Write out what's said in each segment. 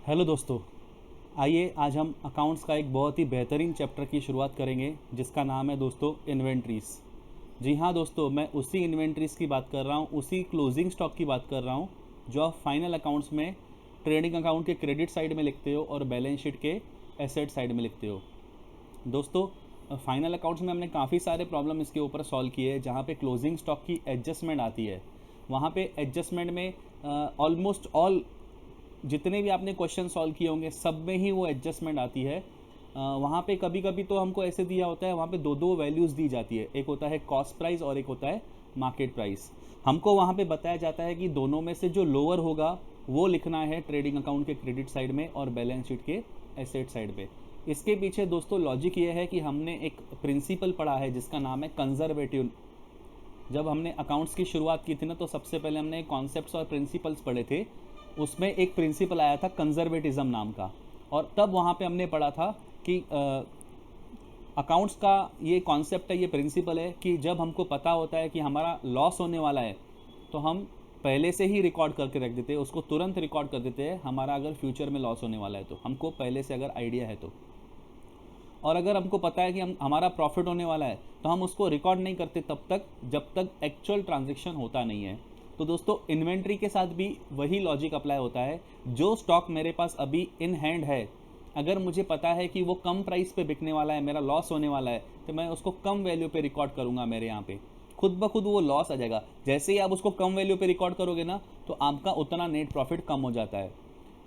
Hello दोस्तों। आइए आज हम अकाउंट्स का एक बहुत ही बेहतरीन चैप्टर की शुरुआत करेंगे जिसका नाम है दोस्तों इन्वेंट्रीज़। जी हाँ दोस्तों, मैं उसी इन्वेंट्रीज़ की बात कर रहा हूँ, उसी क्लोजिंग स्टॉक की बात कर रहा हूँ जो आप फाइनल अकाउंट्स में ट्रेडिंग अकाउंट के क्रेडिट साइड में लिखते हो और बैलेंस शीट के एसेट साइड में लिखते हो। दोस्तों, फाइनल अकाउंट्स में हमने काफ़ी सारे प्रॉब्लम इसके ऊपर सॉल्व किए हैं जहाँ पे क्लोजिंग स्टॉक की एडजस्टमेंट आती है। वहाँ पे एडजस्टमेंट में ऑलमोस्ट ऑल जितने भी आपने क्वेश्चन सॉल्व किए होंगे सब में ही वो एडजस्टमेंट आती है। वहाँ पे कभी कभी तो हमको ऐसे दिया होता है, वहाँ पे दो दो वैल्यूज़ दी जाती है, एक होता है कॉस्ट प्राइस और एक होता है मार्केट प्राइस। हमको वहाँ पे बताया जाता है कि दोनों में से जो लोअर होगा वो लिखना है ट्रेडिंग अकाउंट के क्रेडिट साइड में और बैलेंस शीट के एसेट साइड पे। इसके पीछे दोस्तों लॉजिक ये है कि हमने एक प्रिंसिपल पढ़ा है जिसका नाम है कंजर्वेटिव। जब हमने अकाउंट्स की शुरुआत की थी ना, तो सबसे पहले हमने कॉन्सेप्ट्स और प्रिंसिपल्स पढ़े थे। उसमें एक प्रिंसिपल आया था कंजर्वेटिज्म नाम का, और तब वहाँ पे हमने पढ़ा था कि अकाउंट्स का ये कॉन्सेप्ट है, ये प्रिंसिपल है कि जब हमको पता होता है कि हमारा लॉस होने वाला है तो हम पहले से ही रिकॉर्ड करके रख देते हैं, उसको तुरंत रिकॉर्ड कर देते हैं। हमारा अगर फ्यूचर में लॉस होने वाला है तो हमको पहले से अगर आइडिया है तो, और अगर हमको पता है कि हमारा प्रॉफिट होने वाला है तो हम उसको रिकॉर्ड नहीं करते तब तक जब तक एक्चुअल ट्रांजैक्शन होता नहीं है। तो दोस्तों इन्वेंट्री के साथ भी वही लॉजिक अप्लाई होता है। जो स्टॉक मेरे पास अभी इन हैंड है, अगर मुझे पता है कि वो कम प्राइस पे बिकने वाला है, मेरा लॉस होने वाला है, तो मैं उसको कम वैल्यू पे रिकॉर्ड करूँगा। मेरे यहाँ पे खुद ब खुद वो लॉस आ जाएगा। जैसे ही आप उसको कम वैल्यू पे रिकॉर्ड करोगे ना, तो आपका उतना नेट प्रॉफिट कम हो जाता है।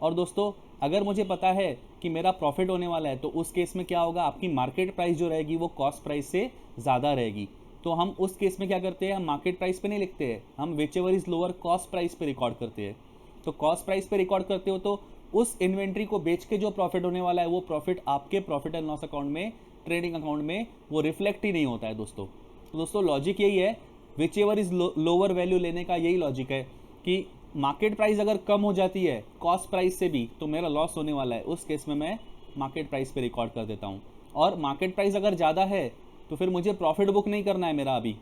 और दोस्तों, अगर मुझे पता है कि मेरा प्रॉफिट होने वाला है तो उस केस में क्या होगा, आपकी मार्केट प्राइस जो रहेगी वो कॉस्ट प्राइस से ज़्यादा रहेगी। तो हम उस केस में क्या करते हैं, हम मार्केट प्राइस पे नहीं लिखते हैं, हम which ever is lower cost price पे रिकॉर्ड करते हैं। तो कॉस्ट प्राइस पे रिकॉर्ड करते हो तो उस इन्वेंट्री को बेच के जो प्रॉफिट होने वाला है वो प्रॉफिट आपके प्रॉफिट एंड लॉस अकाउंट में, ट्रेडिंग अकाउंट में वो रिफ्लेक्ट ही नहीं होता है दोस्तों। तो दोस्तों लॉजिक यही है, which ever is lower value लेने का यही लॉजिक है कि मार्केट प्राइस अगर कम हो जाती है कॉस्ट प्राइस से भी तो मेरा लॉस होने वाला है, उस केस में मैं मार्केट प्राइस पे रिकॉर्ड कर देता हूँ। और मार्केट प्राइस अगर ज़्यादा है तो फिर मुझे प्रॉफिट बुक नहीं करना है मेरा अभी,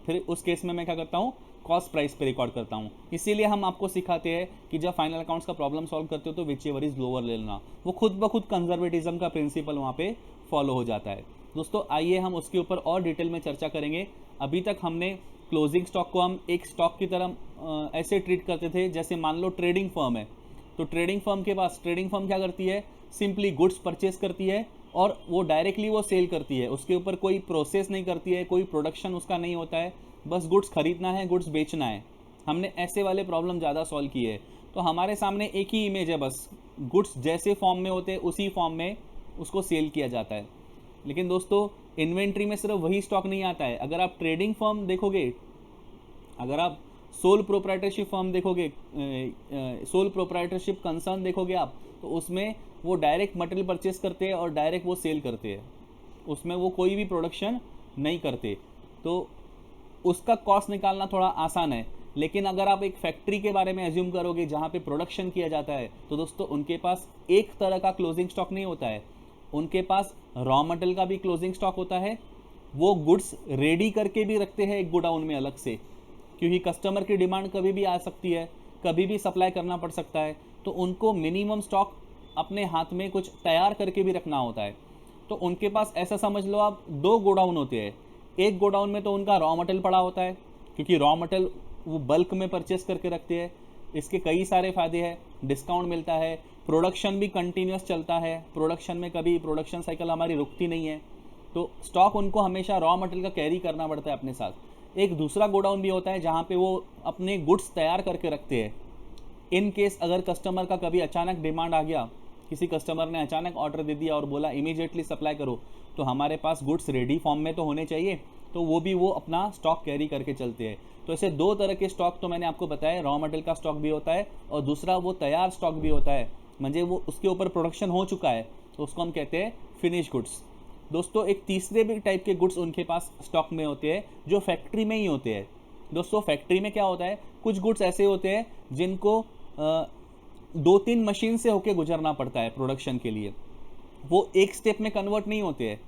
फिर उस केस में मैं क्या करता हूँ, कॉस्ट प्राइस पे रिकॉर्ड करता हूँ। इसीलिए हम आपको सिखाते हैं कि जब फाइनल अकाउंट्स का प्रॉब्लम सॉल्व करते हो तो विच एवर इज लोअर लेना, वो खुद ब खुद कंजर्वेटिज्म का प्रिंसिपल वहाँ पे फॉलो हो जाता है। दोस्तों आइए हम उसके ऊपर और डिटेल में चर्चा करेंगे। अभी तक हमने क्लोजिंग स्टॉक को हम एक स्टॉक की तरह ऐसे ट्रीट करते थे जैसे मान लो ट्रेडिंग फर्म है, तो ट्रेडिंग फर्म के पास ट्रेडिंग फर्म क्या करती है, सिंपली गुड्स परचेस करती है और वो डायरेक्टली वो सेल करती है। उसके ऊपर कोई प्रोसेस नहीं करती है, कोई प्रोडक्शन उसका नहीं होता है, बस गुड्स खरीदना है, गुड्स बेचना है। हमने ऐसे वाले प्रॉब्लम ज़्यादा सॉल्व किए हैं। तो हमारे सामने एक ही इमेज है, बस गुड्स जैसे फॉर्म में होते हैं उसी फॉर्म में उसको सेल किया जाता है। लेकिन दोस्तों इन्वेंट्री में सिर्फ वही स्टॉक नहीं आता है। अगर आप ट्रेडिंग फर्म देखोगे, अगर आप सोल प्रोप्राइटरशिप फर्म देखोगे, सोल प्रोप्राइटरशिप कंसर्न देखोगे आप, तो उसमें वो डायरेक्ट मटेरियल परचेस करते हैं और डायरेक्ट वो सेल करते हैं, उसमें वो कोई भी प्रोडक्शन नहीं करते। तो उसका कॉस्ट निकालना थोड़ा आसान है। लेकिन अगर आप एक फैक्ट्री के बारे में एज्यूम करोगे जहाँ पे प्रोडक्शन किया जाता है, तो दोस्तों उनके पास एक तरह का क्लोजिंग स्टॉक नहीं होता है, उनके पास रॉ मटेरियल का भी क्लोजिंग स्टॉक होता है। वो गुड्स रेडी करके भी रखते हैं एक गोडाउन में अलग से, क्योंकि कस्टमर की डिमांड कभी भी आ सकती है, कभी भी सप्लाई करना पड़ सकता है। तो उनको मिनिमम स्टॉक अपने हाथ में कुछ तैयार करके भी रखना होता है। तो उनके पास ऐसा समझ लो आप, दो गोडाउन होते हैं। एक गोडाउन में तो उनका रॉ मटेरियल पड़ा होता है, क्योंकि रॉ मटेरियल वो बल्क में परचेस करके रखते हैं। इसके कई सारे फ़ायदे हैं, डिस्काउंट मिलता है, प्रोडक्शन भी कंटिन्यूस चलता है, प्रोडक्शन में कभी प्रोडक्शन साइकिल हमारी रुकती नहीं है। तो स्टॉक उनको हमेशा रॉ मटेरियल का कैरी करना पड़ता है अपने साथ। एक दूसरा गोडाउन भी होता है जहाँ पे वो अपने गुड्स तैयार करके रखते हैं। इन केस अगर कस्टमर का कभी अचानक डिमांड आ गया, किसी कस्टमर ने अचानक ऑर्डर दे दिया और बोला इमीडिएटली सप्लाई करो, तो हमारे पास गुड्स रेडी फॉर्म में तो होने चाहिए, तो वो अपना स्टॉक कैरी करके चलते हैं। तो ऐसे दो तरह के स्टॉक तो मैंने आपको बताया, रॉ मटेरियल का स्टॉक भी होता है और दूसरा वो तैयार स्टॉक भी होता है, म्हणजे वो उसके ऊपर प्रोडक्शन हो चुका है, तो उसको हम कहते हैं फिनिश गुड्स। दोस्तों एक तीसरे भी टाइप के गुड्स उनके पास स्टॉक में होते हैं जो फैक्ट्री में ही होते हैं। दोस्तों फैक्ट्री में क्या होता है, कुछ गुड्स ऐसे होते हैं जिनको दो तीन मशीन से होके गुजरना पड़ता है प्रोडक्शन के लिए, वो एक स्टेप में कन्वर्ट नहीं होते हैं,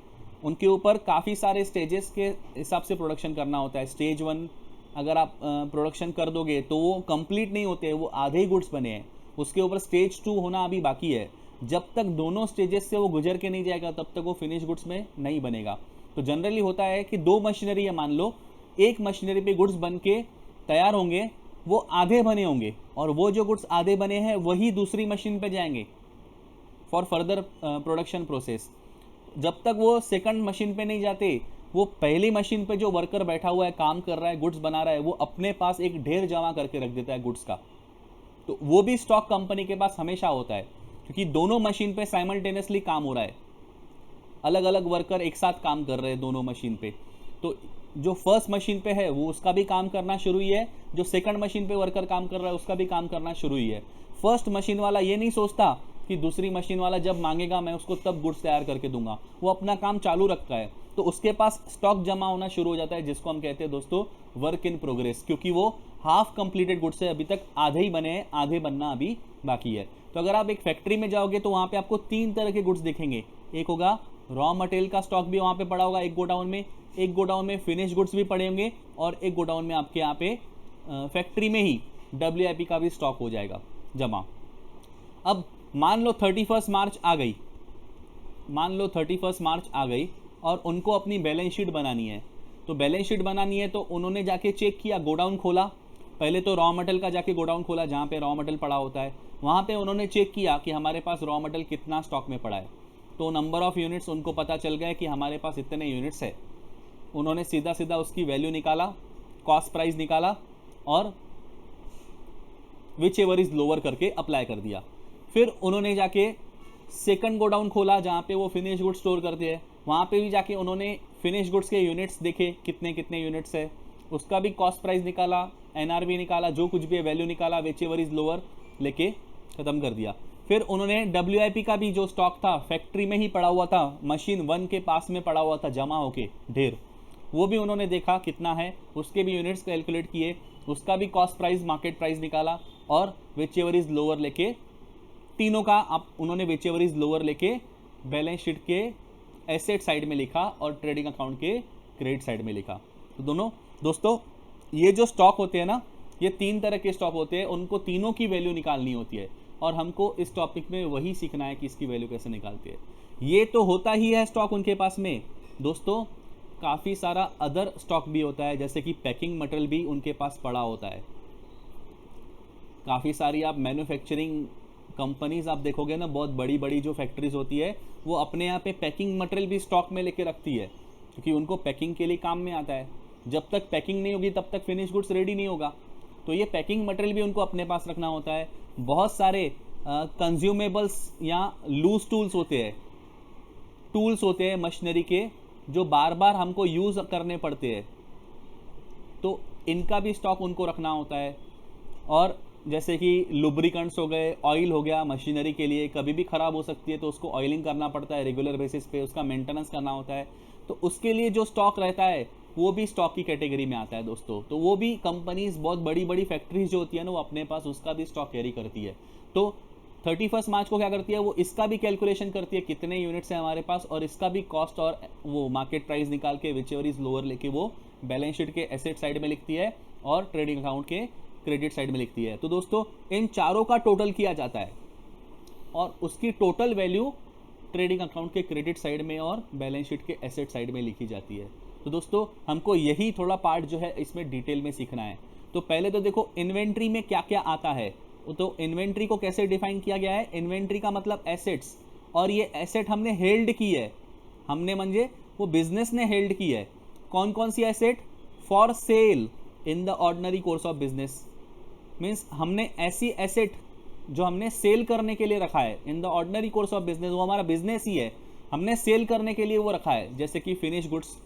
उनके ऊपर काफ़ी सारे स्टेजेस के हिसाब से प्रोडक्शन करना होता है। स्टेज वन अगर आप प्रोडक्शन कर दोगे तो वो कंप्लीट नहीं होते हैं, वो आधे ही गुड्स बने हैं। उसके ऊपर स्टेज 2 होना अभी बाकी है। जब तक दोनों स्टेजेस से वो गुजर के नहीं जाएगा तब तक वो फिनिश गुड्स में नहीं बनेगा। तो जनरली होता है कि 2 मशीनरी है मान लो, एक मशीनरी पे गुड्स बन के तैयार होंगे, वो आधे बने होंगे, और वो जो गुड्स आधे बने हैं वही दूसरी मशीन पे जाएंगे फॉर फर्दर प्रोडक्शन प्रोसेस। जब तक वो सेकंड मशीन पे नहीं जाते, वो पहली मशीन पे जो वर्कर बैठा हुआ है, काम कर रहा है, गुड्स बना रहा है, वो अपने पास एक ढेर जमा करके रख देता है गुड्स का। तो वो भी स्टॉक कंपनी के पास हमेशा होता है, क्योंकि दोनों मशीन पे साइमल्टेनियसली काम हो रहा है, अलग अलग वर्कर एक साथ काम कर रहे हैं दोनों मशीन पे। तो जो फर्स्ट मशीन पे है वो उसका भी काम करना शुरू ही है, जो सेकंड मशीन पे वर्कर काम कर रहा है उसका भी काम करना शुरू ही है। फर्स्ट मशीन वाला ये नहीं सोचता कि दूसरी मशीन वाला जब मांगेगा मैं उसको तब गुड्स तैयार करके दूंगा, वो अपना काम चालू रखता है। तो उसके पास स्टॉक जमा होना शुरू हो जाता है, जिसको हम कहते हैं दोस्तों वर्क इन प्रोग्रेस, क्योंकि वो हाफ कंप्लीटेड गुड्स है, अभी तक आधे ही बने हैं, आधे बनना अभी बाकी है। तो अगर आप एक फैक्ट्री में जाओगे तो वहाँ पे आपको 3 तरह के गुड्स दिखेंगे। एक होगा रॉ मटेरियल का स्टॉक भी वहाँ पे पड़ा होगा एक गोडाउन में, एक गोडाउन में फिनिश गुड्स भी पड़े होंगे, और एक गोडाउन में आपके यहाँ पे फैक्ट्री में ही WIP का भी स्टॉक हो जाएगा जमा। अब मान लो 31 मार्च आ गई, मान लो 31 मार्च आ गई और उनको अपनी बैलेंस शीट बनानी है। तो बैलेंस शीट बनानी है तो उन्होंने जाके चेक किया, गोडाउन खोला, पहले तो रॉ मटेरियल का जाके गोडाउन खोला जहाँ पे रॉ मटेरियल पड़ा होता है, वहाँ पे उन्होंने चेक किया कि हमारे पास रॉ मटेरियल कितना स्टॉक में पड़ा है। तो नंबर ऑफ यूनिट्स उनको पता चल गए कि हमारे पास इतने यूनिट्स है। उन्होंने सीधा सीधा उसकी वैल्यू निकाला, कॉस्ट प्राइस निकाला और विच एवर इज लोअर करके अप्लाई कर दिया। फिर उन्होंने जाके सेकंड गोडाउन खोला जहाँ पे वो फिनिश गुड्स स्टोर करते हैं, वहाँ पे भी जाके उन्होंने फिनिश गुड्स के यूनिट्स देखे कितने कितने यूनिट्स है, उसका भी कॉस्ट प्राइस निकाला, NRV निकाला, जो कुछ भी वैल्यू निकाला, विच एवर इज लोअर लेके ख़त्म कर दिया। फिर उन्होंने WIP का भी जो स्टॉक था फैक्ट्री में ही पड़ा हुआ था, मशीन 1 के पास में पड़ा हुआ था जमा होके ढेर, वो भी उन्होंने देखा कितना है, उसके भी यूनिट्स कैलकुलेट किए, उसका भी कॉस्ट प्राइस मार्केट प्राइस निकाला, और विच एवर इज लोअर लेके तीनों का आप उन्होंने विच एवर इज लोअर लेके बैलेंस शीट के एसेट साइड में लिखा और ट्रेडिंग अकाउंट के क्रेडिट साइड में लिखा। तो दोनों दोस्तों ये जो स्टॉक होते हैं ना, ये 3 तरह के स्टॉक होते हैं, उनको तीनों की वैल्यू निकालनी होती है, और हमको इस टॉपिक में वही सीखना है कि इसकी वैल्यू कैसे निकालती है। ये तो होता ही है स्टॉक उनके पास में दोस्तों, काफ़ी सारा अदर स्टॉक भी होता है, जैसे कि पैकिंग मटेरियल भी उनके पास पड़ा होता है। काफ़ी सारी आप मैन्युफैक्चरिंग कंपनीज आप देखोगे ना, बहुत बड़ी बड़ी जो फैक्ट्रीज होती है वो अपने यहाँ पे पैकिंग मटेरियल भी स्टॉक में लेके रखती है, क्योंकि उनको पैकिंग के लिए काम में आता है। जब तक पैकिंग नहीं होगी तब तक फिनिश गुड्स रेडी नहीं होगा, तो ये पैकिंग मटेरियल भी उनको अपने पास रखना होता है। बहुत सारे कंज्यूमेबल्स या लूज टूल्स होते हैं मशीनरी के, जो बार बार हमको यूज़ करने पड़ते हैं, तो इनका भी स्टॉक उनको रखना होता है। और जैसे कि लुब्रिकेंट्स हो गए, ऑयल हो गया, मशीनरी के लिए कभी भी ख़राब हो सकती है तो उसको ऑयलिंग करना पड़ता है रेगुलर बेसिस पे, उसका मेंटेनेंस करना होता है, तो उसके लिए जो स्टॉक रहता है वो भी स्टॉक की कैटेगरी में आता है दोस्तों। तो वो भी कंपनीज, बहुत बड़ी बड़ी फैक्ट्रीज जो होती है ना, वो अपने पास उसका भी स्टॉक कैरी करती है। तो 31 मार्च को क्या करती है, वो इसका भी कैलकुलेशन करती है कितने यूनिट्स हैं हमारे पास, और इसका भी कॉस्ट और वो मार्केट प्राइस निकाल के विच एवर इज लोअर लेके वो बैलेंस शीट के एसेट साइड में लिखती है और ट्रेडिंग अकाउंट के क्रेडिट साइड में लिखती है। तो दोस्तों इन चारों का टोटल किया जाता है और उसकी टोटल वैल्यू ट्रेडिंग अकाउंट के क्रेडिट साइड में और बैलेंस शीट के एसेट साइड में लिखी जाती है। तो दोस्तों हमको यही थोड़ा पार्ट जो है इसमें डिटेल में सीखना है। तो पहले तो देखो इन्वेंट्री में क्या क्या आता है। तो इन्वेंट्री को कैसे डिफाइन किया गया है, इन्वेंट्री का मतलब एसेट्स, और ये एसेट हमने हेल्ड की है, हमने म्हणजे वो बिजनेस ने हेल्ड की है। कौन कौन सी asset, for sale in the ordinary course of business, means हमने ऐसी एसेट जो हमने सेल करने के लिए रखा है in the ordinary course of business, वो हमारा बिजनेस ही है, हमने सेल करने के लिए वो रखा है। जैसे कि फिनिश गुड्स,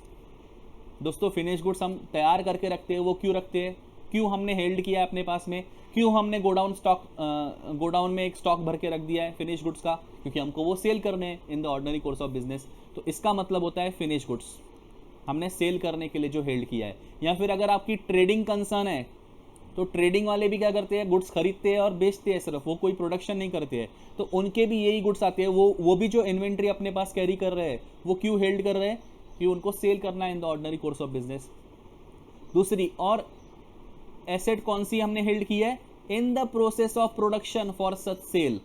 दोस्तों फिनिश गुड्स हम तैयार करके रखते हैं, वो क्यों रखते हैं, क्यों हमने हेल्ड किया है अपने पास में, क्यों हमने गोडाउन में एक स्टॉक भर के रख दिया है फिनिश गुड्स का, क्योंकि हमको वो सेल करने हैं इन the ordinary course of business. तो इसका मतलब होता है फिनिश गुड्स हमने सेल करने के लिए जो हेल्ड किया है। या फिर अगर आपकी ट्रेडिंग कंसर्न है तो ट्रेडिंग वाले भी क्या करते हैं, गुड्स खरीदते हैं और बेचते हैं, सिर्फ वो कोई प्रोडक्शन नहीं करते हैं, तो उनके भी यही गुड्स आते हैं। वो भी जो इन्वेंट्री अपने पास कैरी कर रहे हैं वो क्यों हेल्ड कर रहे हैं, कि उनको सेल करना है in the ordinary course of business. दूसरी और एसेट कौन सी हमने हेल्ड की है, in the process of production for such sale.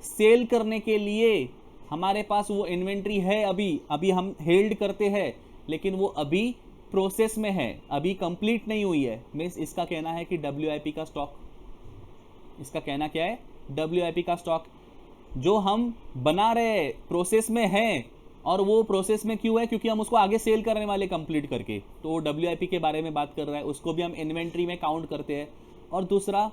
Sale करने के लिए हमारे पास वो इन्वेंट्री है, अभी हम हेल्ड करते हैं, लेकिन वो अभी प्रोसेस में है, अभी कंप्लीट नहीं हुई है। मीन्स इसका कहना है कि WIP का स्टॉक, इसका कहना क्या है, WIP का स्टॉक जो हम बना रहे प्रोसेस में है, और वो प्रोसेस में क्यों है, क्योंकि हम उसको आगे सेल करने वाले कंप्लीट करके, तो वो WIP के बारे में बात कर रहा है, उसको भी हम इन्वेंट्री में काउंट करते हैं। और दूसरा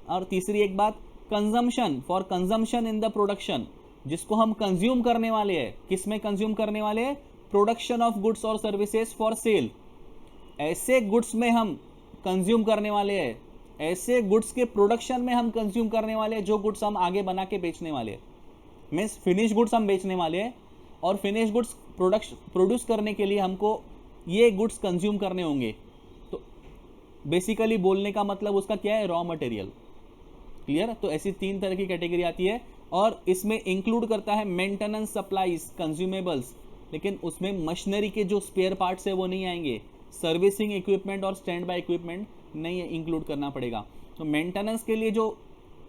और तीसरी एक बात, consumption, for consumption in the production, जिसको हम कंज्यूम करने वाले हैं, किस में कंज्यूम करने वाले हैं, प्रोडक्शन ऑफ गुड्स और सर्विसेज फॉर सेल। ऐसे गुड्स में हम कंज्यूम करने वाले हैं, ऐसे गुड्स के प्रोडक्शन में हम कंज्यूम करने वाले हैं, जो गुड्स हम आगे बना के बेचने वाले हैं। मीन्स फिनिश गुड्स हम बेचने वाले हैं, और फिनिश गुड्स प्रोड्यूस करने के लिए हमको ये गुड्स कंज्यूम करने होंगे। तो बेसिकली बोलने का मतलब उसका क्या है, रॉ मटेरियल। क्लियर। तो ऐसी 3 तरह की कैटेगरी आती है, और इसमें इंक्लूड करता है मेंटेनेंस, सप्लाईज, कंज्यूमेबल्स, लेकिन उसमें मशीनरी के जो स्पेयर पार्ट्स है वो नहीं आएंगे, सर्विसिंग इक्विपमेंट और स्टैंड बाय इक्विपमेंट नहीं इंक्लूड करना पड़ेगा। तो मेंटेनेंस के लिए जो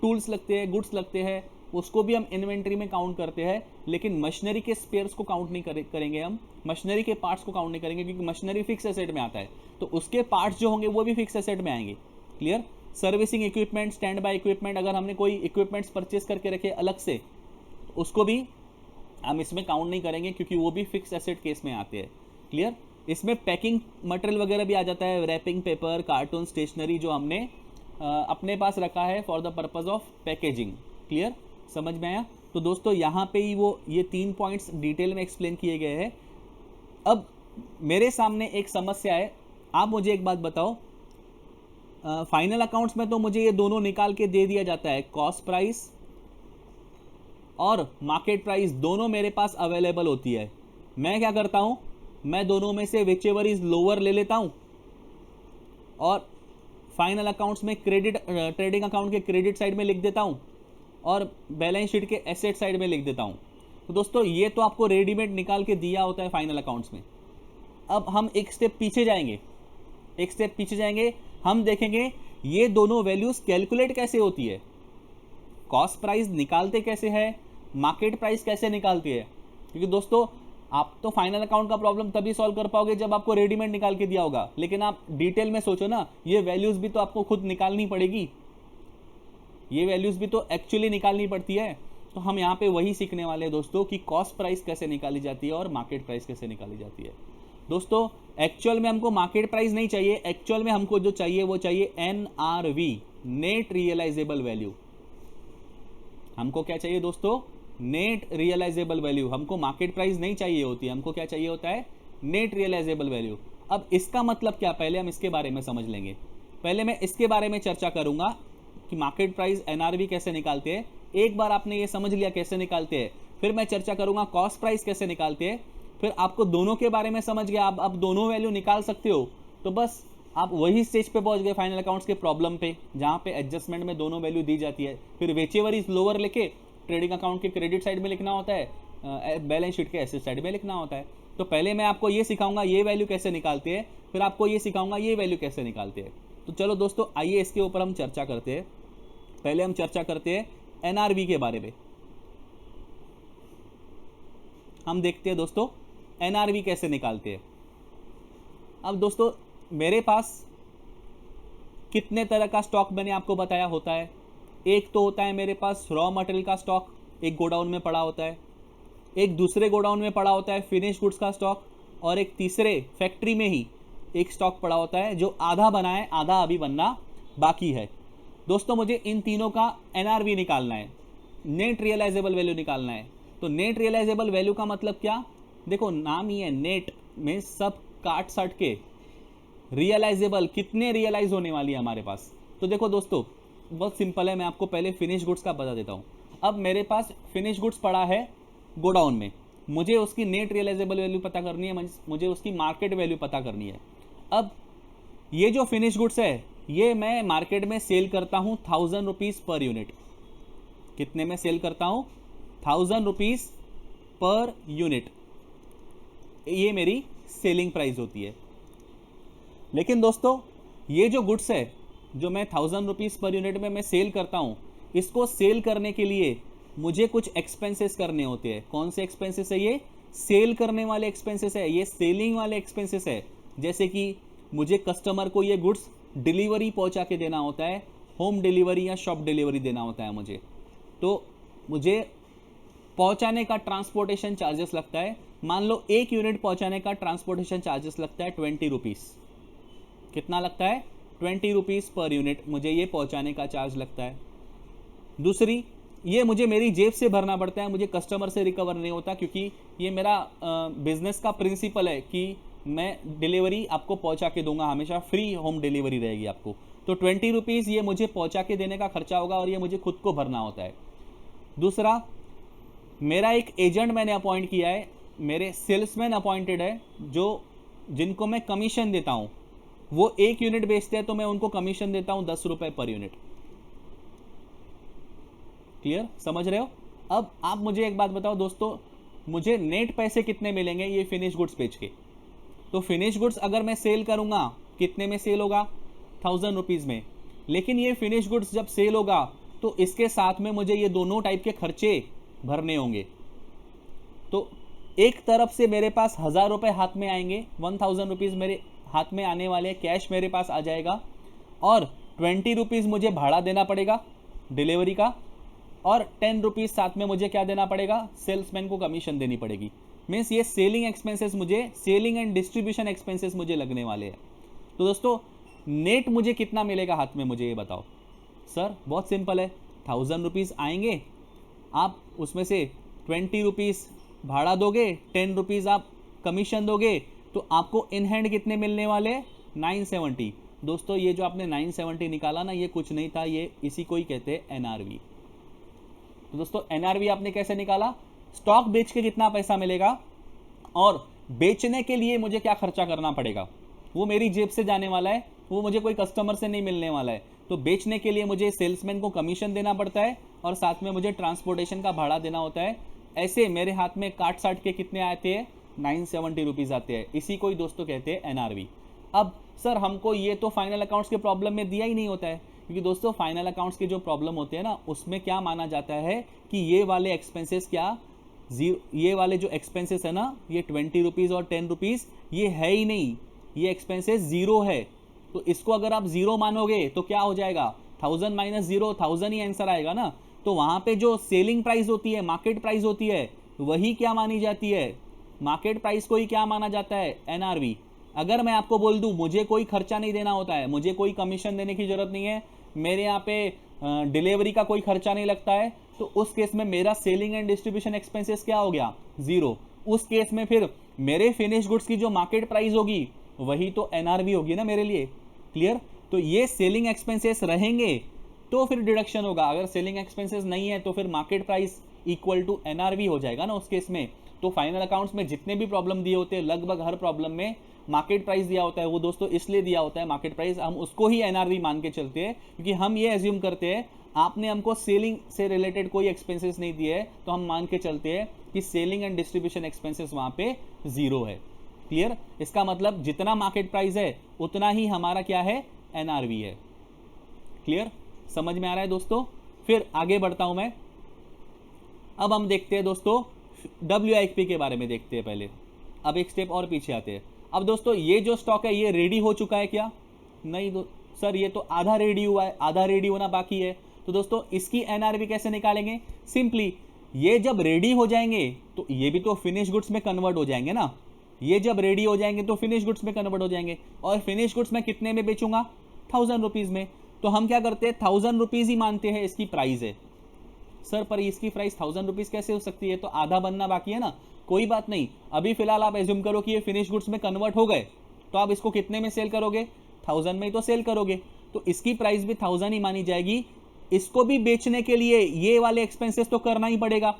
टूल्स लगते हैं, गुड्स लगते हैं, उसको भी हम इन्वेंट्री में काउंट करते हैं, लेकिन मशीनरी के स्पेयर्स को काउंट नहीं करेंगे हम, मशीनरी के पार्ट्स को काउंट नहीं करेंगे, क्योंकि मशीनरी फिक्स एसेट में आता है, तो उसके पार्ट्स जो होंगे वो भी फिक्स एसेट में आएंगे। Clear. Servicing equipment, stand by equipment, अगर हमने कोई इक्विपमेंट्स परचेस करके रखे अलग से, उसको भी हम इसमें काउंट नहीं करेंगे, क्योंकि वो भी फिक्स एसेट केस में आते हैं। क्लियर। इसमें पैकिंग मटेरियल वगैरह भी आ जाता है, रैपिंग पेपर, कार्टून, स्टेशनरी, जो हमने अपने पास रखा है for the purpose of packaging. Clear, समझ में आया। तो दोस्तों यहाँ पे ही वो ये 3 पॉइंट्स डिटेल में एक्सप्लेन किए गए हैं। अब मेरे सामने एक समस्या है, आप मुझे एक बात बताओ, फाइनल अकाउंट्स में तो मुझे ये दोनों निकाल के दे दिया जाता है, कॉस्ट प्राइस और मार्केट प्राइस दोनों मेरे पास अवेलेबल होती है। मैं क्या करता हूँ, मैं दोनों में से विच एवर इज लोअर ले लेता हूँ, और फाइनल अकाउंट्स में क्रेडिट, ट्रेडिंग अकाउंट के क्रेडिट साइड में लिख देता हूँ, और बैलेंस शीट के एसेट साइड में लिख देता हूँ। तो दोस्तों ये तो आपको रेडीमेड निकाल के दिया होता है फाइनल अकाउंट्स में। अब हम एक स्टेप पीछे जाएंगे, हम देखेंगे ये दोनों वैल्यूज कैलकुलेट कैसे होती है, कॉस्ट प्राइस निकालते कैसे है, मार्केट प्राइस कैसे निकालती है। क्योंकि दोस्तों आप तो फाइनल अकाउंट का प्रॉब्लम तभी सॉल्व कर पाओगे जब आपको रेडीमेड निकाल के दिया होगा, लेकिन आप डिटेल में सोचो ना, ये वैल्यूज भी तो आपको खुद निकालनी पड़ेगी, ये वैल्यूज भी तो एक्चुअली निकालनी पड़ती है। तो हम यहाँ पे वही सीखने वाले हैं दोस्तों कि कॉस्ट प्राइस कैसे निकाली जाती है और मार्केट प्राइस कैसे निकाली जाती है। दोस्तों एक्चुअल में हमको मार्केट प्राइस नहीं चाहिए, एक्चुअल में हमको जो चाहिए वो चाहिए NRV, नेट रियलाइजेबल वैल्यू। हमको क्या चाहिए दोस्तों, नेट रियलाइजेबल वैल्यू। हमको मार्केट प्राइस नहीं चाहिए होती, हमको क्या चाहिए होता है, नेट रियलाइजेबल वैल्यू। अब इसका मतलब क्या, पहले हम इसके बारे में समझ लेंगे। पहले मैं इसके बारे में चर्चा करूंगा कि मार्केट प्राइस NRV कैसे निकालते हैं। एक बार आपने ये समझ लिया कैसे निकालते हैं, फिर मैं चर्चा करूंगा कॉस्ट प्राइस कैसे निकालते हैं, फिर आपको दोनों के बारे में समझ गया, आप दोनों वैल्यू निकाल सकते हो, तो बस आप वही स्टेज पे पहुंच गए फाइनल अकाउंट्स के प्रॉब्लम पे, जहां पे एडजस्टमेंट में दोनों वैल्यू दी जाती है। फिर व्हिचएवर इज लोअर लेके ट्रेडिंग अकाउंट के क्रेडिट साइड में लिखना होता है, बैलेंस शीट के एसेट साइड में लिखना होता है। तो पहले मैं आपको ये सिखाऊंगा ये वैल्यू कैसे निकालते हैं, फिर आपको ये सिखाऊंगा ये वैल्यू कैसे निकालते हैं। तो चलो दोस्तों आइए इसके ऊपर हम चर्चा करते हैं। पहले हम चर्चा करते हैं NRV के बारे में। हम देखते हैं दोस्तों NRV कैसे निकालते हैं। अब दोस्तों मेरे पास कितने तरह का स्टॉक मैंने आपको बताया होता है। एक तो होता है मेरे पास रॉ मटेरियल का स्टॉक, एक गोडाउन में पड़ा होता है, एक दूसरे गोडाउन में पड़ा होता है फिनिश गुड्स का स्टॉक, और एक तीसरे फैक्ट्री में ही एक स्टॉक पड़ा होता है जो आधा बना है, आधा अभी बनना बाकी है। दोस्तों मुझे इन तीनों का NRV निकालना है, नेट रियलाइजेबल वैल्यू निकालना है। तो नेट रियलाइजेबल वैल्यू का मतलब क्या, देखो नाम ही है, नेट में सब काट सट के, रियलाइजेबल कितने रियलाइज होने वाली है हमारे पास। तो देखो दोस्तों बहुत सिंपल है, मैं आपको पहले फिनिश गुड्स का बता देता हूँ। अब मेरे पास फिनिश गुड्स पड़ा है गोडाउन में, मुझे उसकी नेट रियलाइजेबल वैल्यू पता करनी है, मुझे उसकी मार्केट वैल्यू पता करनी है। अब ये जो फिनिश गुड्स है ये मैं मार्केट में सेल करता हूँ 1000 रुपीज़ पर यूनिट। कितने में सेल करता हूँ, 1000 रुपीज़ पर यूनिट, ये मेरी सेलिंग प्राइस होती है। लेकिन दोस्तों ये जो गुड्स है जो मैं 1000 रुपीज़ पर यूनिट में मैं सेल करता हूँ, इसको सेल करने के लिए मुझे कुछ एक्सपेंसेस करने होते हैं। कौन से एक्सपेंसेस है ये? सेल करने वाले एक्सपेंसेस है, ये सेलिंग वाले एक्सपेंसेस है। जैसे कि मुझे कस्टमर को ये गुड्स डिलीवरी पहुंचा के देना होता है, होम डिलीवरी या शॉप डिलीवरी देना होता है मुझे, तो मुझे पहुंचाने का ट्रांसपोर्टेशन चार्जेस लगता है। मान लो 1 यूनिट पहुंचाने का ट्रांसपोर्टेशन चार्जेस लगता है 20 रुपीज़। कितना लगता है? 20 रुपीज़ पर यूनिट मुझे ये पहुंचाने का चार्ज लगता है। दूसरी, ये मुझे मेरी जेब से भरना पड़ता है, मुझे कस्टमर से रिकवर नहीं होता, क्योंकि ये मेरा बिजनेस का प्रिंसिपल है कि मैं डिलीवरी आपको पहुंचा के दूंगा, हमेशा फ्री होम डिलीवरी रहेगी आपको। तो 20 रुपीज़ ये मुझे पहुंचा के देने का खर्चा होगा और ये मुझे खुद को भरना होता है। दूसरा, मेरा एक एजेंट मैंने अपॉइंट किया है, मेरे सेल्समैन अपॉइंटेड है, जिनको मैं कमीशन देता हूँ। वो 1 यूनिट बेचते हैं तो मैं उनको कमीशन देता हूँ 10 रुपये पर यूनिट। क्लियर? समझ रहे हो? अब आप मुझे एक बात बताओ दोस्तों, मुझे नेट पैसे कितने मिलेंगे ये फिनिश गुड्स बेच के? तो फिनिश गुड्स अगर मैं सेल करूंगा, कितने में सेल होगा? 1000 रुपीज़ में। लेकिन ये फिनिश गुड्स जब सेल होगा तो इसके साथ में मुझे ये दोनों टाइप के खर्चे भरने होंगे। तो एक तरफ से मेरे पास 1000 रुपये हाथ में आएंगे, 1000 रुपीज़ मेरे हाथ में आने वाले, कैश मेरे पास आ जाएगा, और 20 रुपीज़ मुझे भाड़ा देना पड़ेगा डिलीवरी का, और 10 रुपीज़ साथ में मुझे क्या देना पड़ेगा? सेल्समैन को कमीशन देनी पड़ेगी। मीन्स ये सेलिंग एक्सपेंसेस मुझे, सेलिंग एंड डिस्ट्रीब्यूशन एक्सपेंसेस मुझे लगने वाले हैं। तो दोस्तों नेट मुझे कितना मिलेगा हाथ में, मुझे ये बताओ। सर बहुत सिंपल है, 1000 रुपीज़ आएंगे, आप उसमें से 20 रुपीज़ भाड़ा दोगे, 10 रुपीज़ आप कमीशन दोगे, तो आपको इन हैंड कितने मिलने वाले? 970। दोस्तों ये जो आपने 970 निकाला ना, ये कुछ नहीं था, ये इसी को ही कहते हैं एनआरवी। तो दोस्तों एनआरवी आपने कैसे निकाला? स्टॉक बेच के कितना पैसा मिलेगा और बेचने के लिए मुझे क्या खर्चा करना पड़ेगा, वो मेरी जेब से जाने वाला है, वो मुझे कोई कस्टमर से नहीं मिलने वाला है। तो बेचने के लिए मुझे सेल्समैन को कमीशन देना पड़ता है और साथ में मुझे ट्रांसपोर्टेशन का भाड़ा देना होता है। ऐसे मेरे हाथ में काट साट के कितने आते हैं? 970 रुपीज़ आते हैं। इसी को ही दोस्तों कहते हैं एनआरवी। अब सर हमको ये तो फाइनल अकाउंट्स के प्रॉब्लम में दिया ही नहीं होता है, क्योंकि दोस्तों फाइनल अकाउंट्स के जो प्रॉब्लम होते हैं ना, उसमें क्या माना जाता है कि ये वाले एक्सपेंसेस क्या ये वाले जो एक्सपेंसेस है ना, ये 20 रुपीज़ और 10 रुपीज़ ये है ही नहीं, ये एक्सपेंसेस ज़ीरो है। तो इसको अगर आप ज़ीरो मानोगे तो क्या हो जाएगा? 1000 माइनस 0, 1000 ही आंसर आएगा ना। तो वहाँ पे जो सेलिंग प्राइस होती है, मार्केट प्राइस होती है, वही क्या मानी जाती है? मार्केट प्राइस को ही क्या माना जाता है? एनआरवी। अगर मैं आपको बोल दूं मुझे कोई खर्चा नहीं देना होता है, मुझे कोई कमीशन देने की ज़रूरत नहीं है, मेरे यहाँ पे डिलीवरी का कोई खर्चा नहीं लगता है, तो उस केस में मेरा सेलिंग एंड डिस्ट्रीब्यूशन एक्सपेंसेस क्या हो गया? ज़ीरो। उस केस में फिर मेरे फिनिश गुड्स की जो मार्केट प्राइस होगी वही तो एनआरवी होगी ना मेरे लिए। क्लियर? तो ये सेलिंग एक्सपेंसेस रहेंगे तो फिर डिडक्शन होगा, अगर सेलिंग एक्सपेंसेस नहीं है तो फिर market price equal to NRV हो जाएगा ना उस केस में। तो फाइनल अकाउंट्स में जितने भी प्रॉब्लम दिए होते हैं, लगभग हर प्रॉब्लम में मार्केट प्राइस दिया होता है। वो दोस्तों इसलिए दिया होता है मार्केट प्राइस, हम उसको ही एनआरवी मान के चलते हैं, क्योंकि हम ये एज्यूम करते हैं आपने हमको सेलिंग से रिलेटेड कोई एक्सपेंसेस नहीं दिए है, तो हम मान के चलते हैं कि सेलिंग एंड डिस्ट्रीब्यूशन एक्सपेंसेस वहाँ पे ज़ीरो है। क्लियर? इसका मतलब जितना मार्केट प्राइस है उतना ही हमारा क्या है? एनआरवी है। क्लियर? समझ में आ रहा है दोस्तों? फिर आगे बढ़ता हूं मैं। अब हम देखते हैं दोस्तों WIP के बारे में देखते हैं पहले। अब एक स्टेप और पीछे आते हैं। अब दोस्तों ये जो स्टॉक है ये रेडी हो चुका है क्या? नहीं सर, ये तो आधा रेडी हुआ है, आधा रेडी होना बाकी है। तो दोस्तों इसकी एनआरवी कैसे निकालेंगे? सिंपली ये जब रेडी हो जाएंगे तो ये भी तो फिनिश गुड्स में कन्वर्ट हो जाएंगे ना। ये जब रेडी हो जाएंगे तो फिनिश गुड्स में कन्वर्ट हो जाएंगे, और फिनिश गुड्स में कितने में बेचूंगा? 1000 रुपीज़ में। तो हम क्या करते हैं? 1000 रुपीज़ ही मानते हैं इसकी प्राइस है। सर पर इसकी प्राइस 1000 रुपीज़ कैसे हो सकती है? तो आधा बनना बाकी है ना। कोई बात नहीं, अभी फिलहाल आप एज्यूम करो कि ये फिनिश गुड्स में कन्वर्ट हो गए, तो आप इसको कितने में सेल करोगे? 1000 में ही तो सेल करोगे, तो इसकी प्राइस भी 1000 ही मानी जाएगी। इसको भी बेचने के लिए ये वाले एक्सपेंसेस तो करना ही पड़ेगा,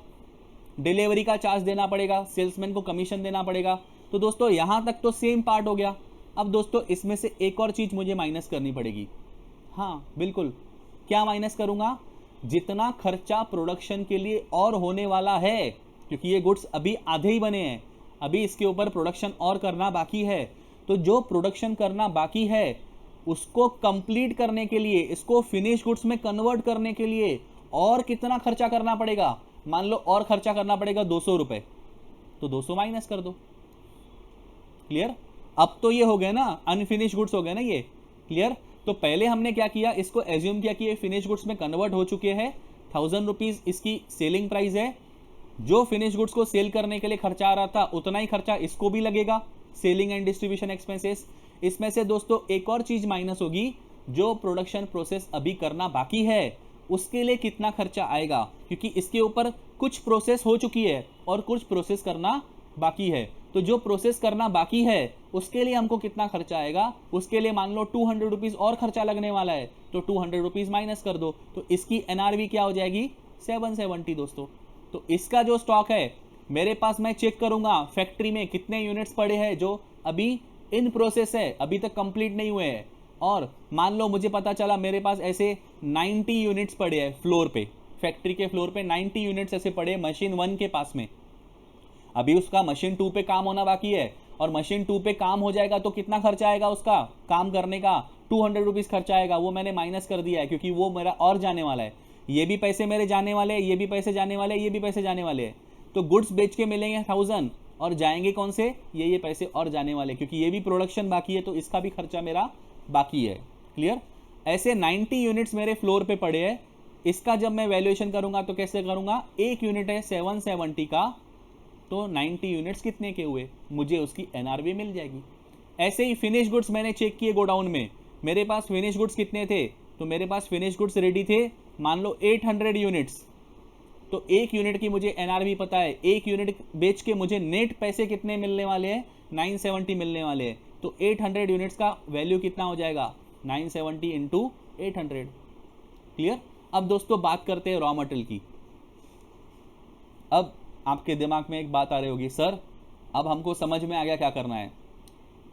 डिलीवरी का चार्ज देना पड़ेगा, सेल्समैन को कमीशन देना पड़ेगा। तो दोस्तों यहाँ तक तो सेम पार्ट हो गया। अब दोस्तों इसमें से एक और चीज़ मुझे माइनस करनी पड़ेगी। हाँ बिल्कुल, क्या माइनस करूँगा? जितना खर्चा प्रोडक्शन के लिए और होने वाला है, क्योंकि ये गुड्स अभी आधे ही बने हैं, अभी इसके ऊपर प्रोडक्शन और करना बाकी है। तो जो प्रोडक्शन करना बाकी है उसको कंप्लीट करने के लिए, इसको फिनिश गुड्स में कन्वर्ट करने के लिए और कितना खर्चा करना पड़ेगा? मान लो और खर्चा करना पड़ेगा 200 रुपए, तो 200 माइनस कर दो। क्लियर? अब तो ये हो गया ना, अनफिनिश गुड्स हो गए ना ये। क्लियर? तो पहले हमने क्या किया, इसको एज्यूम किया कि ये फिनिश गुड्स में कन्वर्ट हो चुके हैं। 1000 रुपीज इसकी सेलिंग प्राइस है। जो फिनिश गुड्स को सेल करने के लिए खर्चा आ रहा था उतना ही खर्चा इसको भी लगेगा, सेलिंग एंड डिस्ट्रीब्यूशन एक्सपेंसेस। इसमें से दोस्तों एक और चीज माइनस होगी, जो प्रोडक्शन प्रोसेस अभी करना बाकी है उसके लिए कितना खर्चा आएगा, क्योंकि इसके ऊपर कुछ प्रोसेस हो चुकी है और कुछ प्रोसेस करना बाकी है। तो जो प्रोसेस करना बाकी है उसके लिए हमको कितना खर्चा आएगा, उसके लिए मान लो 200 रुपीज और खर्चा लगने वाला है, तो 200 रुपीज माइनस कर दो, तो इसकी एनआरवी क्या हो जाएगी? 770 दोस्तों। तो इसका जो स्टॉक है मेरे पास, मैं चेक करूंगा फैक्ट्री में कितने यूनिट्स पड़े हैं जो अभी इन प्रोसेस है, अभी तक कंप्लीट नहीं हुए हैं। और मान लो मुझे पता चला मेरे पास ऐसे 90 यूनिट्स पड़े हैं फ्लोर पे, फैक्ट्री के फ्लोर पे 90 यूनिट्स ऐसे पड़े हैं मशीन 1 के पास में। अभी उसका मशीन 2 पे काम होना बाकी है, और मशीन 2 पे काम हो जाएगा तो कितना खर्चा आएगा उसका काम करने का? 200 रुपीज खर्चा आएगा। वो मैंने माइनस कर दिया है क्योंकि वो मेरा और जाने वाला है। ये भी पैसे मेरे जाने वाले हैं, ये भी पैसे जाने वाले हैं, ये भी पैसे जाने वाले हैं। तो गुड्स बेच के मिलेंगे 1000 और जाएंगे कौन से? ये पैसे और जाने वाले, क्योंकि ये भी प्रोडक्शन बाकी है तो इसका भी खर्चा मेरा बाकी है। क्लियर? ऐसे 90 यूनिट्स मेरे फ्लोर पे पड़े हैं। इसका जब मैं वैल्यूएशन करूंगा तो कैसे करूंगा? एक यूनिट है 770 का, तो 90 यूनिट्स कितने के हुए, मुझे उसकी एनआरवी मिल जाएगी। ऐसे ही फिनिश गुड्स मैंने चेक किए गोडाउन में, मेरे पास फिनिश गुड्स कितने थे? तो मेरे पास फिनिश गुड्स रेडी थे मान लो 800 यूनिट्स। तो एक यूनिट की मुझे एनआरवी पता है, एक यूनिट बेच के मुझे नेट पैसे कितने मिलने वाले हैं? 970 मिलने वाले हैं। तो 800 यूनिट्स का वैल्यू कितना हो जाएगा? 970 इंटू 800। क्लियर? अब दोस्तों बात करते हैं रॉ मटेरियल की। अब आपके दिमाग में एक बात आ रही होगी, सर अब हमको समझ में आ गया क्या करना है।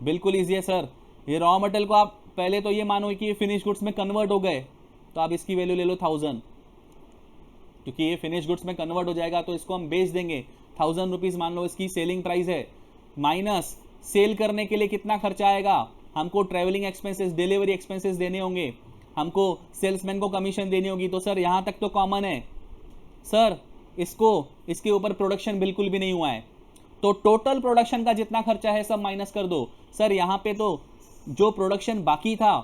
बिल्कुल ईजी है सर। ये रॉ मटेरियल को आप पहले तो ये मानो कि ये फिनिश गुड्स में कन्वर्ट हो गए, तो आप इसकी वैल्यू ले लो 1000, क्योंकि ये फिनिश गुड्स में कन्वर्ट हो जाएगा तो इसको हम बेच देंगे। 1000 रुपीज़ मान लो इसकी सेलिंग प्राइस है, माइनस सेल करने के लिए कितना खर्चा आएगा? हमको ट्रैवलिंग एक्सपेंसेस, डिलीवरी एक्सपेंसेस देने होंगे, हमको सेल्समैन को कमीशन देनी होगी। तो सर यहाँ तक तो कॉमन है। सर इसके ऊपर प्रोडक्शन बिल्कुल भी नहीं हुआ है, तो टोटल प्रोडक्शन का जितना खर्चा है सब माइनस कर दो। सर यहाँ पे तो जो प्रोडक्शन बाकी था,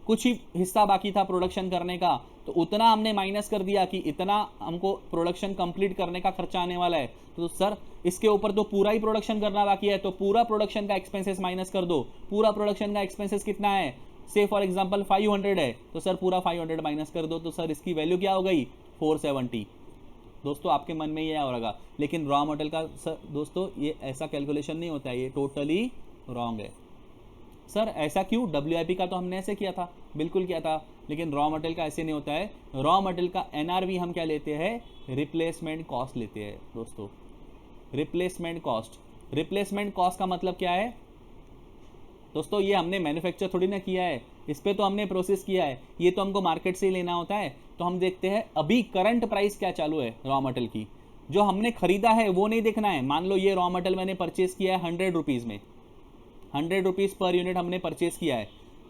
कुछ ही हिस्सा बाकी था प्रोडक्शन करने का, तो उतना हमने माइनस कर दिया कि इतना हमको प्रोडक्शन कंप्लीट करने का खर्चा आने वाला है। तो सर इसके ऊपर तो पूरा ही प्रोडक्शन करना बाकी है, तो पूरा प्रोडक्शन का एक्सपेंसेस माइनस कर दो। पूरा प्रोडक्शन का एक्सपेंसेस कितना है? से फॉर एग्जांपल 500 है, तो सर पूरा 500 माइनस कर दो। तो सर इसकी वैल्यू क्या हो गई? 470। दोस्तों आपके मन में ये आ रहा, लेकिन रॉ मटेरियल का सर दोस्तों ये ऐसा कैलकुलेशन नहीं होता है, ये टोटली रॉन्ग है। सर ऐसा क्यों? WIP का तो हमने ऐसे किया था, बिल्कुल किया था, लेकिन रॉ मटेरियल का ऐसे नहीं होता है। रॉ मटेरियल का एनआरवी हम क्या लेते हैं? रिप्लेसमेंट कॉस्ट लेते हैं दोस्तों। रिप्लेसमेंट कॉस्ट, रिप्लेसमेंट कॉस्ट का मतलब क्या है दोस्तों? ये हमने मैन्युफैक्चर थोड़ी ना किया है, इस पर तो हमने प्रोसेस किया है, ये तो हमको मार्केट से ही लेना होता है। तो हम देखते हैं अभी करंट प्राइस क्या चालू है रॉ मटेरियल की, जो हमने खरीदा है वो नहीं देखना है। मान लो ये रॉ मटेरियल मैंने परचेस किया है 100 रुपीज़ में, 100 रुपीज़ पर यूनिट हमने परचेस किया है,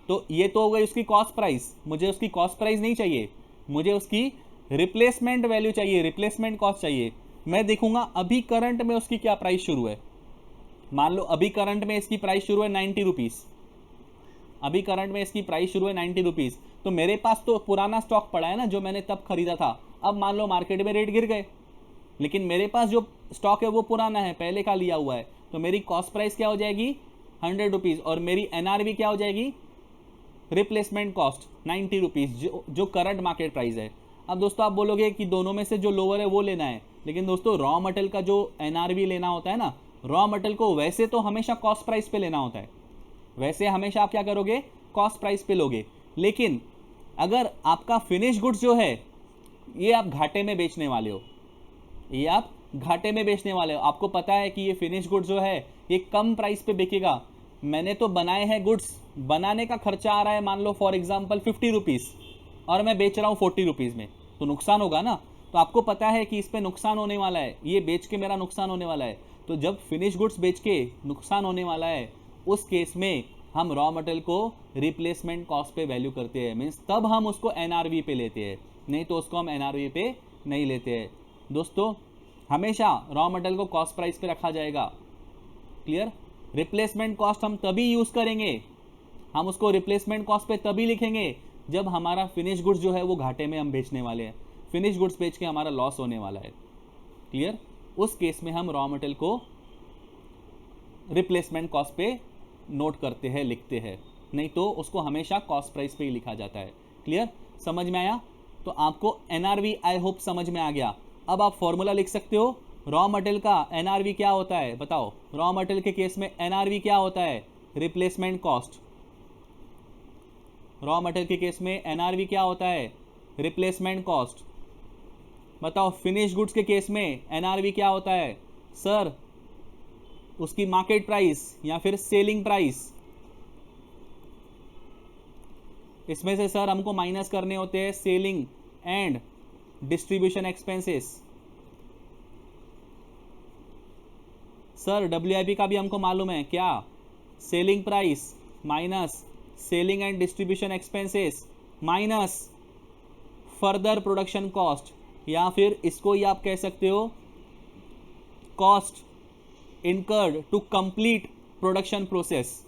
तो ये तो हो गई उसकी कॉस्ट प्राइस। मुझे उसकी कॉस्ट प्राइस नहीं चाहिए, मुझे उसकी रिप्लेसमेंट वैल्यू चाहिए, रिप्लेसमेंट कॉस्ट चाहिए। मैं देखूंगा अभी करंट में उसकी क्या प्राइस शुरू है। मान लो अभी करंट में इसकी प्राइस शुरू है 90 रुपीज़, अभी करंट में इसकी प्राइस शुरू है 90 रुपीज़। तो मेरे पास तो पुराना स्टॉक पड़ा है ना, जो मैंने तब खरीदा था। अब मान लो मार्केट में रेट गिर गए, लेकिन मेरे पास जो स्टॉक है वो पुराना है, पहले का लिया हुआ है, तो मेरी कॉस्ट प्राइस क्या हो जाएगी? 100 रुपीज़, और मेरी एनआरवी क्या हो जाएगी? रिप्लेसमेंट कॉस्ट 90 रुपीज़, जो करंट मार्केट प्राइस है। अब दोस्तों आप बोलोगे कि दोनों में से जो लोअर है वो लेना है, लेकिन दोस्तों रॉ मटेरियल का जो एनआरवी लेना होता है ना, रॉ मटेरियल को वैसे तो हमेशा कॉस्ट प्राइस पे लेना होता है, वैसे हमेशा आप क्या करोगे? कॉस्ट प्राइस पे लोगे। लेकिन अगर आपका फिनिश गुड्स जो है ये आप घाटे में बेचने वाले हो, ये आप घाटे में बेचने वाले हो, आपको पता है कि ये फिनिश गुड्स जो है ये कम प्राइस पे बिकेगा, मैंने तो बनाए हैं गुड्स, बनाने का खर्चा आ रहा है मान लो फॉर एग्जांपल 50 रुपीज़, और मैं बेच रहा हूँ 40 रुपीज़ में, तो नुकसान होगा ना। तो आपको पता है कि इस पर नुकसान होने वाला है, ये बेच के मेरा नुकसान होने वाला है। तो जब फिनिश गुड्स बेच के नुकसान होने वाला है, उस केस में हम रॉ मटेरियल को रिप्लेसमेंट कॉस्ट पे वैल्यू करते हैं, मीन्स तब हम उसको एनआरवी पे लेते हैं, नहीं तो उसको हम एनआरवी पे नहीं लेते हैं। दोस्तों हमेशा रॉ मटेरियल को कॉस्ट प्राइस पे रखा जाएगा। क्लियर? रिप्लेसमेंट कॉस्ट हम तभी यूज़ करेंगे, हम उसको रिप्लेसमेंट कॉस्ट पे तभी लिखेंगे जब हमारा फिनिश गुड्स जो है वो घाटे में हम बेचने वाले हैं, फिनिश गुड्स बेच के हमारा लॉस होने वाला है। क्लियर? उस केस में हम रॉ मटेरियल को रिप्लेसमेंट कॉस्ट पे नोट करते हैं, लिखते हैं, नहीं तो उसको हमेशा कॉस्ट प्राइस पे ही लिखा जाता है। क्लियर? समझ में आया? तो आपको एनआरवी आई होप समझ में आ गया। अब आप फॉर्मूला लिख सकते हो, रॉ मटेरियल का एनआरवी क्या होता है, बताओ। रॉ मटेरियल के केस में एनआरवी क्या होता है, रिप्लेसमेंट कॉस्ट। रॉ मटेरियल के केस में एनआरवी क्या होता है, रिप्लेसमेंट कॉस्ट। बताओ फिनिश गुड्स के केस में एनआरवी क्या होता है, सर उसकी मार्केट प्राइस या फिर सेलिंग प्राइस। इसमें से सर हमको माइनस करने होते हैं selling and distribution expenses. Sir WIP का भी हमको मालूम है क्या, selling price minus selling and distribution expenses minus further production cost, या फिर इसको ही आप कह सकते हो cost incurred to complete production process.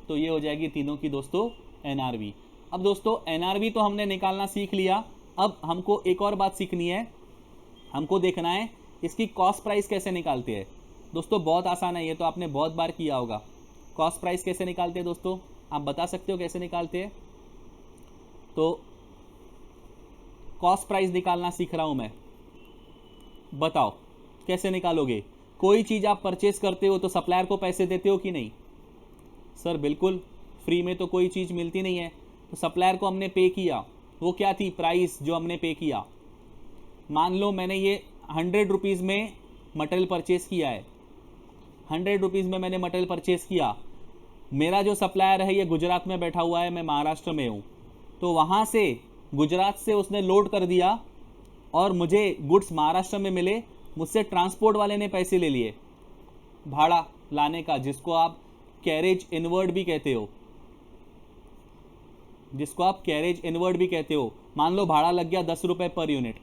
तो ये हो जाएगी तीनों की दोस्तों एनआरवी। अब दोस्तों एनआरवी तो हमने निकालना सीख लिया, अब हमको एक और बात सीखनी है, हमको देखना है इसकी कॉस्ट प्राइस कैसे निकालते हैं। दोस्तों बहुत आसान है, ये तो आपने बहुत बार किया होगा। कॉस्ट प्राइस कैसे निकालते हैं दोस्तों, आप बता सकते हो कैसे निकालते हैं? तो कॉस्ट प्राइस निकालना सीख रहा हूं मैं, बताओ कैसे निकालोगे। कोई चीज़ आप परचेस करते हो तो सप्लायर को पैसे देते हो कि नहीं? सर बिल्कुल, फ्री में तो कोई चीज़ मिलती नहीं है, तो सप्लायर को हमने पे किया, वो क्या थी, प्राइस जो हमने पे किया। मान लो मैंने ये 100 रुपीज़ में मटेरियल परचेस किया है, 100 रुपीज़ में मैंने मटेरियल परचेस किया। मेरा जो सप्लायर है ये गुजरात में बैठा हुआ है, मैं महाराष्ट्र में हूँ, तो वहाँ से गुजरात से उसने लोड कर दिया और मुझे गुड्स महाराष्ट्र में मिले, मुझसे ट्रांसपोर्ट वाले ने पैसे ले लिए भाड़ा लाने का, जिसको आप कैरेज इनवर्ड भी कहते हो, जिसको आप कैरेज इनवर्ड भी कहते हो। मान लो भाड़ा लग गया 10 रुपये पर यूनिट,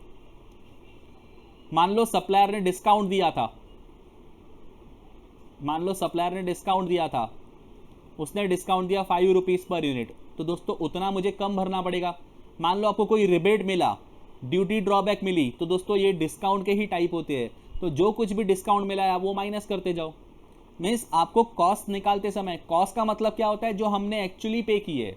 मान लो सप्लायर ने डिस्काउंट दिया था, मान लो सप्लायर ने डिस्काउंट दिया था, उसने डिस्काउंट दिया 5 रुपीज़ पर यूनिट, तो दोस्तों उतना मुझे कम भरना पड़ेगा। मान लो आपको कोई रिबेट मिला, ड्यूटी ड्रॉबैक मिली, तो दोस्तों ये डिस्काउंट के ही टाइप होते हैं, तो जो कुछ भी डिस्काउंट मिला है आप वो माइनस करते जाओ। मीन्स आपको कॉस्ट निकालते समय, कॉस्ट का मतलब क्या होता है, जो हमने एक्चुअली पे की है,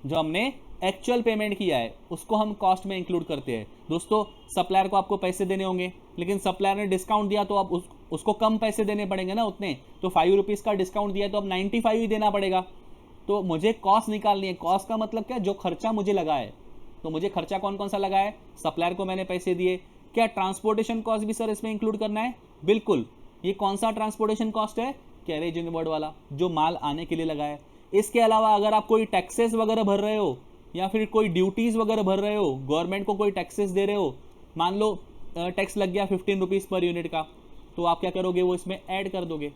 जो हमने एक्चुअल पेमेंट किया है उसको हम कॉस्ट में इंक्लूड करते हैं। दोस्तों सप्लायर को आपको पैसे देने होंगे, लेकिन सप्लायर ने डिस्काउंट दिया तो आप उसको कम पैसे देने पड़ेंगे ना उतने, तो 5 रुपीज़ का डिस्काउंट दिया तो अब 95 ही देना पड़ेगा। तो मुझे कॉस्ट निकालनी है, कॉस्ट का मतलब क्या, जो खर्चा मुझे लगा है। तो मुझे खर्चा कौन कौन सा लगा है, सप्लायर को मैंने पैसे दिए, क्या ट्रांसपोर्टेशन कॉस्ट भी सर इसमें इंक्लूड करना है? बिल्कुल। ये कौन सा ट्रांसपोर्टेशन कॉस्ट है, कैरेज इनवर्ड वाला, जो माल आने के लिए लगा है। इसके अलावा अगर आप कोई टैक्सेस वगैरह भर रहे हो या फिर कोई ड्यूटीज़ वगैरह भर रहे हो, गवर्नमेंट को कोई टैक्सेस दे रहे हो, मान लो टैक्स लग गया 15 रुपीज़ पर यूनिट का, तो आप क्या करोगे, वो इसमें ऐड कर दोगे।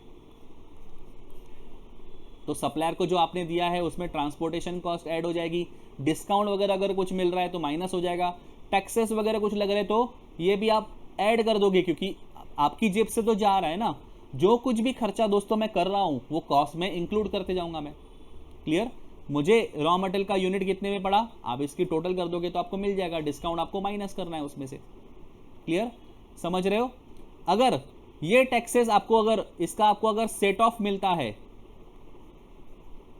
तो सप्लायर को जो आपने दिया है उसमें ट्रांसपोर्टेशन कॉस्ट ऐड हो जाएगी, डिस्काउंट वगैरह अगर कुछ मिल रहा है तो माइनस हो जाएगा, टैक्सेस वगैरह कुछ लग रहे हैं तो ये भी आप ऐड कर दोगे, क्योंकि आपकी जेब से तो जा रहा है ना। जो कुछ भी खर्चा दोस्तों मैं कर रहा हूँ वो कॉस्ट में इंक्लूड करते जाऊँगा मैं। क्लियर? मुझे रॉ मटेरियल का यूनिट कितने में पड़ा, आप इसकी टोटल कर दोगे तो आपको मिल जाएगा, डिस्काउंट आपको माइनस करना है उसमें से। क्लियर? समझ रहे हो? अगर ये टैक्सेस आपको, अगर इसका आपको अगर सेट ऑफ मिलता है,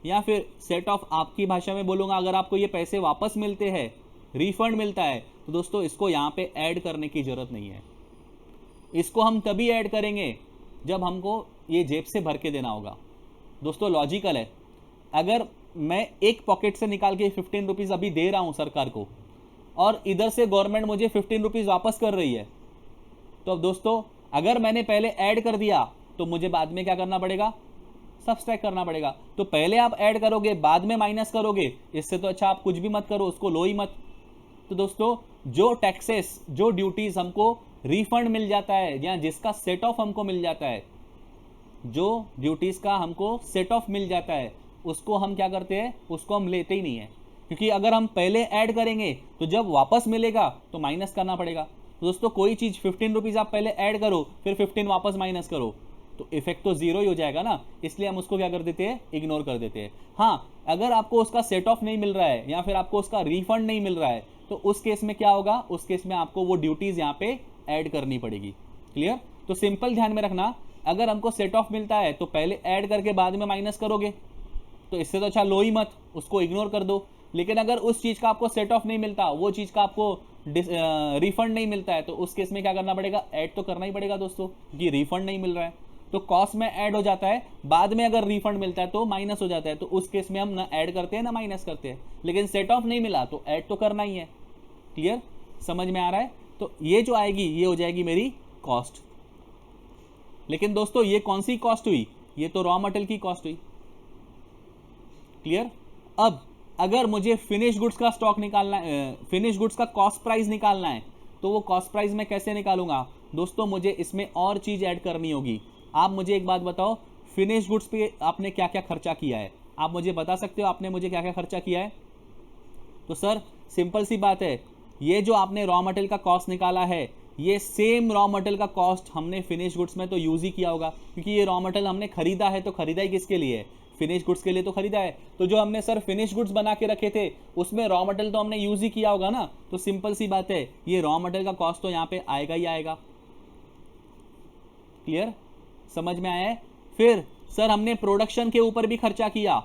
या फिर सेट ऑफ आपकी भाषा में बोलूँगा, अगर आपको ये पैसे वापस मिलते हैं, रिफंड मिलता है, तो दोस्तों इसको यहाँ पे ऐड करने की ज़रूरत नहीं है। इसको हम तभी ऐड करेंगे जब हमको ये जेब से भर के देना होगा। दोस्तों लॉजिकल है, अगर मैं एक पॉकेट से निकाल के 15 रुपीज़ अभी दे रहा हूँ सरकार को, और इधर से गवर्नमेंट मुझे 15 रुपीज़ वापस कर रही है, तो अब दोस्तों अगर मैंने पहले ऐड कर दिया तो मुझे बाद में क्या करना पड़ेगा, सब्सट्रैक्ट करना पड़ेगा। तो पहले आप ऐड करोगे बाद में माइनस करोगे, इससे तो अच्छा आप कुछ भी मत करो, उसको लो ही मत। तो दोस्तों जो टैक्सेस, जो ड्यूटीज़ हमको रिफंड मिल जाता है या जिसका सेट ऑफ हमको मिल जाता है, जो ड्यूटीज़ का हमको सेट ऑफ मिल जाता है उसको हम क्या करते हैं, उसको हम लेते ही नहीं है, क्योंकि अगर हम पहले ऐड करेंगे तो जब वापस मिलेगा तो माइनस करना पड़ेगा। तो दोस्तों कोई चीज़ 15 रुपीज़ आप पहले ऐड करो फिर 15 वापस माइनस करो तो इफेक्ट तो जीरो ही हो जाएगा ना, इसलिए हम उसको क्या कर देते हैं, इग्नोर कर देते हैं। हाँ, अगर आपको उसका सेट ऑफ नहीं मिल रहा है या फिर आपको उसका रिफंड नहीं मिल रहा है तो उस केस में क्या होगा, उस केस में आपको वो ड्यूटीज़ यहाँ पे ऐड करनी पड़ेगी। क्लियर? तो सिंपल ध्यान में रखना, अगर हमको सेट ऑफ मिलता है तो पहले ऐड करके बाद में माइनस करोगे, तो इससे तो अच्छा लो ही मत, उसको इग्नोर कर दो। लेकिन अगर उस चीज़ का आपको सेट ऑफ नहीं मिलता, वो चीज़ का आपको रिफंड नहीं मिलता है तो उस केस में क्या करना पड़ेगा, ऐड तो करना ही पड़ेगा दोस्तों, कि रिफंड नहीं मिल रहा है तो कॉस्ट में ऐड हो जाता है, बाद में अगर रिफंड मिलता है तो माइनस हो जाता है, तो उस केस में हम ना ऐड करते हैं ना माइनस करते हैं। लेकिन सेट ऑफ नहीं मिला तो ऐड तो करना ही है। क्लियर? समझ में आ रहा है? तो ये जो आएगी ये हो जाएगी मेरी कॉस्ट। लेकिन दोस्तों ये कौन सी कॉस्ट हुई, ये तो रॉ मटेरियल की कॉस्ट हुई। क्लियर? अब अगर मुझे फिनिश गुड्स का स्टॉक निकालना है, फिनिश गुड्स का कॉस्ट प्राइस निकालना है, तो वो कॉस्ट प्राइस मैं कैसे निकालूंगा दोस्तों, मुझे इसमें और चीज़ ऐड करनी होगी। आप मुझे एक बात बताओ, फिनिश गुड्स पे आपने क्या क्या खर्चा किया है, आप मुझे बता सकते हो आपने मुझे क्या क्या खर्चा किया है? तो सर सिंपल सी बात है, ये जो आपने रॉ मटेरियल का कॉस्ट निकाला है ये सेम रॉ मटेरियल का कॉस्ट हमने फिनिश गुड्स में तो यूज़ ही किया होगा, क्योंकि ये रॉ मटेरियल हमने खरीदा है, तो खरीदा ही किसके लिए है, फिनिश गुड्स के लिए तो खरीदा है। तो जो हमने सर फिनिश गुड्स बना के रखे थे उसमें रॉ मटेरियल तो हमने यूज़ ही किया होगा ना, तो सिंपल सी बात है ये रॉ मटेरियल का कॉस्ट तो यहाँ पे आएगा ही आएगा। क्लियर? समझ में आया है? फिर सर हमने प्रोडक्शन के ऊपर भी खर्चा किया,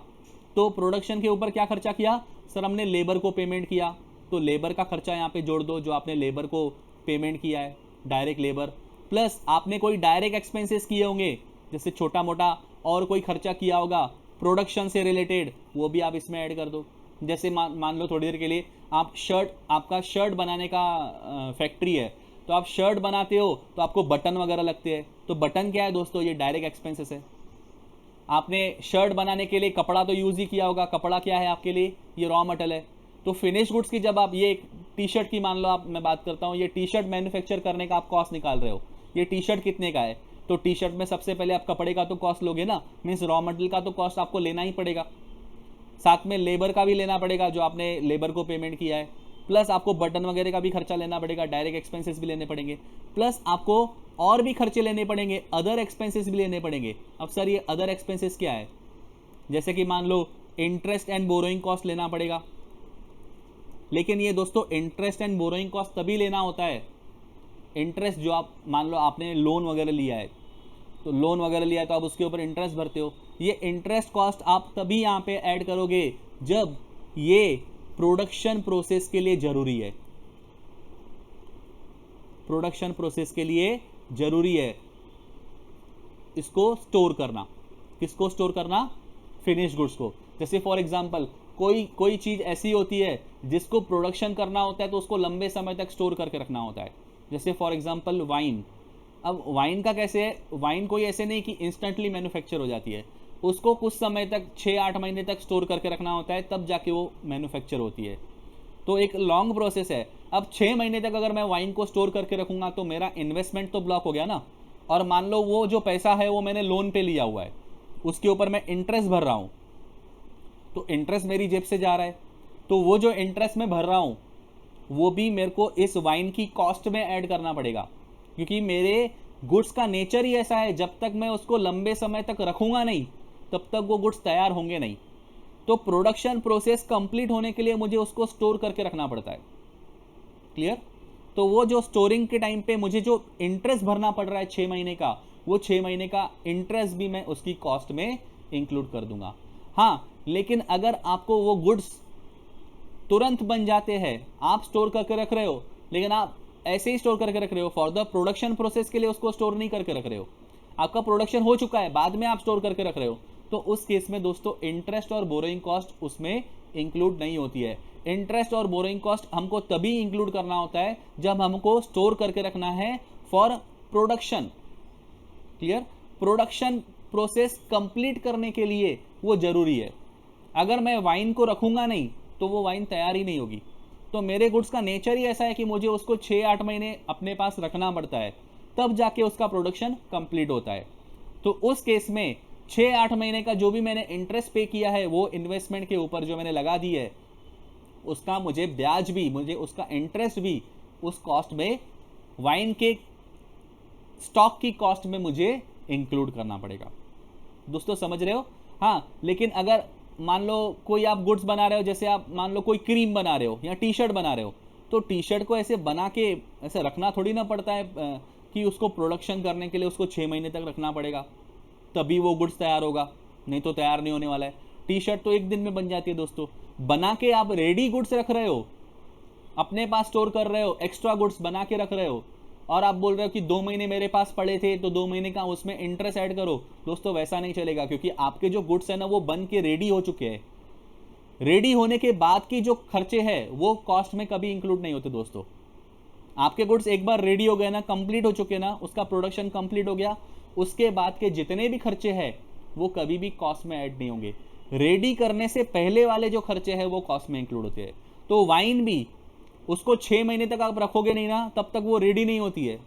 तो प्रोडक्शन के ऊपर क्या खर्चा किया सर, हमने लेबर को पेमेंट किया, तो लेबर का खर्चा यहाँ पे जोड़ दो जो आपने लेबर को पेमेंट किया है, डायरेक्ट लेबर, प्लस आपने कोई डायरेक्ट एक्सपेंसेस किए होंगे जैसे छोटा मोटा और कोई खर्चा किया होगा प्रोडक्शन से रिलेटेड, वो भी आप इसमें ऐड कर दो। जैसे मान लो थोड़ी देर के लिए आप आपका शर्ट बनाने का फैक्ट्री है, तो आप शर्ट बनाते हो तो आपको बटन वगैरह लगते हैं, तो बटन क्या है दोस्तों, ये डायरेक्ट एक्सपेंसेस है। आपने शर्ट बनाने के लिए कपड़ा तो यूज़ ही किया होगा, कपड़ा क्या है आपके लिए, ये रॉ मटेरियल है। तो फिनिश गुड्स की जब आप ये टी शर्ट की मान लो आप, मैं बात करता हूँ, ये टी शर्ट मैन्युफैक्चर करने का आप कॉस्ट निकाल रहे हो, ये टी शर्ट कितने का है, तो टी शर्ट में सबसे पहले आप कपड़े का तो कॉस्ट लोगे ना, मीन्स रॉ मटेरियल का तो कॉस्ट आपको लेना ही पड़ेगा, साथ में लेबर का भी लेना पड़ेगा जो आपने लेबर को पेमेंट किया है, प्लस आपको बटन वगैरह का भी खर्चा लेना पड़ेगा, डायरेक्ट एक्सपेंसेस भी लेने पड़ेंगे, प्लस आपको और भी खर्चे लेने पड़ेंगे, अदर एक्सपेंसेस भी लेने पड़ेंगे। अब सर ये अदर एक्सपेंसेस क्या है, जैसे कि मान लो इंटरेस्ट एंड बोरोइंग कॉस्ट लेना पड़ेगा, लेकिन ये दोस्तों इंटरेस्ट एंड बोरोइंग कॉस्ट तभी लेना होता है, इंटरेस्ट जो आप मान लो आपने लोन वगैरह लिया है, तो लोन वगैरह लिया है तो आप उसके ऊपर इंटरेस्ट भरते हो, ये इंटरेस्ट कॉस्ट आप तभी यहाँ पे ऐड करोगे जब ये प्रोडक्शन प्रोसेस के लिए जरूरी है, प्रोडक्शन प्रोसेस के लिए जरूरी है इसको स्टोर करना। किसको स्टोर करना, फिनिश गुड्स को। जैसे फॉर एग्जांपल कोई चीज़ ऐसी होती है जिसको प्रोडक्शन करना होता है तो उसको लंबे समय तक स्टोर करके रखना होता है, जैसे फॉर एग्जांपल वाइन। अब वाइन का कैसे है, वाइन कोई ऐसे नहीं कि इंस्टेंटली मैन्युफैक्चर हो जाती है, उसको कुछ समय तक 6-8 महीने तक स्टोर करके रखना होता है, तब जाके वो मैन्युफैक्चर होती है, तो एक लॉन्ग प्रोसेस है। अब 6 महीने तक अगर मैं वाइन को स्टोर करके रखूँगा तो मेरा इन्वेस्टमेंट तो ब्लॉक हो गया ना, और मान लो वो जो पैसा है वो मैंने लोन पे लिया हुआ है, उसके ऊपर मैं इंटरेस्ट भर रहा हूँ, तो इंटरेस्ट मेरी जेब से जा रहा है, तो वो जो इंटरेस्ट मैं भर रहा हूँ वो भी मेरे को इस वाइन की कॉस्ट में ऐड करना पड़ेगा, क्योंकि मेरे गुड्स का नेचर ही ऐसा है, जब तक मैं उसको लंबे समय तक रखूँगा नहीं तब तक वो गुड्स तैयार होंगे नहीं। तो प्रोडक्शन प्रोसेस कंप्लीट होने के लिए मुझे उसको स्टोर करके रखना पड़ता है। क्लियर? तो वो जो स्टोरिंग के टाइम पे मुझे जो इंटरेस्ट भरना पड़ रहा है 6 महीने का, वो 6 महीने का इंटरेस्ट भी मैं उसकी कॉस्ट में इंक्लूड कर दूंगा। हाँ, लेकिन अगर आपको वो गुड्स तुरंत बन जाते हैं, आप स्टोर करके रख रहे हो, लेकिन आप ऐसे ही स्टोर करके रख रहे हो, फॉर द प्रोडक्शन प्रोसेस के लिए उसको स्टोर नहीं करके रख रहे हो, आपका प्रोडक्शन हो चुका है, बाद में आप स्टोर करके रख रहे हो, तो उस केस में दोस्तों इंटरेस्ट और बोरोइंग कॉस्ट उसमें इंक्लूड नहीं होती है। इंटरेस्ट और बोरोइंग कॉस्ट हमको तभी इंक्लूड करना होता है जब हमको स्टोर करके रखना है for production. Clear? Production process complete करने के लिए वो जरूरी है। अगर मैं वाइन को रखूंगा नहीं तो वो वाइन तैयार ही नहीं होगी। तो मेरे गुड्स का नेचर ही ऐसा है कि मुझे उसको 6-8 महीने अपने पास रखना पड़ता है, तब जाके उसका प्रोडक्शन कंप्लीट होता है। तो उस केस में 6-8 महीने का जो भी मैंने इंटरेस्ट पे किया है वो इन्वेस्टमेंट के ऊपर जो मैंने लगा दी है, उसका मुझे ब्याज भी, मुझे उसका इंटरेस्ट भी उस कॉस्ट में, वाइन के स्टॉक की कॉस्ट में मुझे इंक्लूड करना पड़ेगा। दोस्तों समझ रहे हो? हाँ, लेकिन अगर मान लो कोई आप गुड्स बना रहे हो, जैसे आप मान लो कोई क्रीम बना रहे हो या टी शर्ट बना रहे हो, तो टी शर्ट को ऐसे बना के ऐसे रखना थोड़ी ना पड़ता है कि उसको प्रोडक्शन करने के लिए उसको 6 महीने तक रखना पड़ेगा, तभी वो गुड्स तैयार होगा, नहीं तो तैयार नहीं होने वाला है। टी शर्ट तो एक दिन में बन जाती है दोस्तों। बना के आप रेडी गुड्स रख रहे हो, अपने पास स्टोर कर रहे हो, एक्स्ट्रा गुड्स बना के रख रहे हो, और आप बोल रहे हो कि 2 महीने मेरे पास पड़े थे तो 2 महीने का उसमें इंटरेस्ट ऐड करो। दोस्तों वैसा नहीं चलेगा, क्योंकि आपके जो गुड्स है ना वो बन के रेडी हो चुके हैं। रेडी होने के बाद की जो खर्चे हैं वो कॉस्ट में कभी इंक्लूड नहीं होते दोस्तों। आपके गुड्स एक बार रेडी हो गए ना, कंप्लीट हो चुके ना, उसका प्रोडक्शन कंप्लीट हो गया, उसके बाद के जितने भी खर्चे हैं वो कभी भी कॉस्ट में ऐड नहीं होंगे। रेडी करने से पहले वाले जो खर्चे हैं वो कॉस्ट में इंक्लूड होते हैं। तो वाइन भी, उसको 6 महीने तक आप रखोगे नहीं ना, तब तक वो रेडी नहीं होती है,